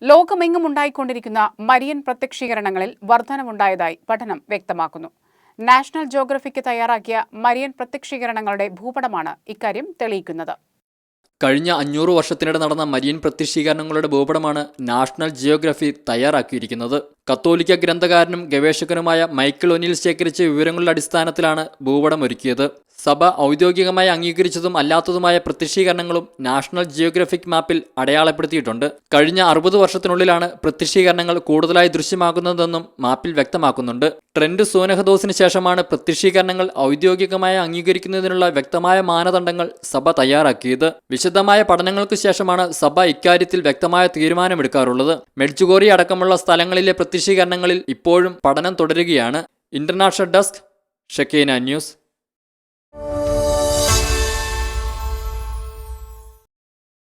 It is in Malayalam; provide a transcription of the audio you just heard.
ലോകമെങ്ങും ഉണ്ടായിക്കൊണ്ടിരിക്കുന്ന മരിയൻ പ്രത്യക്ഷീകരണങ്ങളിൽ വർധനവുണ്ടായതായി പഠനം വ്യക്തമാക്കുന്നു. നാഷണൽ ജിയോഗ്രഫിക്ക് തയ്യാറാക്കിയ മരിയൻ പ്രത്യക്ഷീകരണങ്ങളുടെ ഭൂപടമാണ് ഇക്കാര്യം തെളിയിക്കുന്നത്. കഴിഞ്ഞ 500 വർഷത്തിനിടെ നടന്ന മരിയൻ പ്രത്യക്ഷീകരണങ്ങളുടെ ഭൂപടമാണ് നാഷണൽ ജിയോഗ്രഫി തയ്യാറാക്കിയിരിക്കുന്നത്. കത്തോലിക്ക ഗ്രന്ഥകാരനും ഗവേഷകനുമായ മൈക്കിൾ ഒനീൽ ശേഖരിച്ച വിവരങ്ങളുടെ അടിസ്ഥാനത്തിലാണ് ഭൂപടം ഒരുക്കിയത്. സഭ ഔദ്യോഗികമായി അംഗീകരിച്ചതും അല്ലാത്തതുമായ പ്രത്യക്ഷീകരണങ്ങളും നാഷണൽ ജിയോഗ്രഫിക് മാപ്പിൽ അടയാളപ്പെടുത്തിയിട്ടുണ്ട്. കഴിഞ്ഞ 60 വർഷത്തിനുള്ളിലാണ് പ്രത്യക്ഷീകരണങ്ങൾ കൂടുതലായി ദൃശ്യമാകുന്നതെന്നും മാപ്പിൽ വ്യക്തമാക്കുന്നുണ്ട്. ട്രെൻഡ് സോനഹദോസിന് ശേഷമാണ് പ്രത്യക്ഷീകരണങ്ങൾ ഔദ്യോഗികമായി അംഗീകരിക്കുന്നതിനുള്ള വ്യക്തമായ മാനദണ്ഡങ്ങൾ സഭ തയ്യാറാക്കിയത്. വിശദമായ പഠനങ്ങൾക്ക് ശേഷമാണ് സഭ ഇക്കാര്യത്തിൽ വ്യക്തമായ തീരുമാനമെടുക്കാറുള്ളത്. മെഡ്ജുഗോറി അടക്കമുള്ള സ്ഥലങ്ങളിലെ പ്രത്യക്ഷീകരണങ്ങളിൽ ഇപ്പോഴും പഠനം തുടരുകയാണ്. International desk, Shekinah news.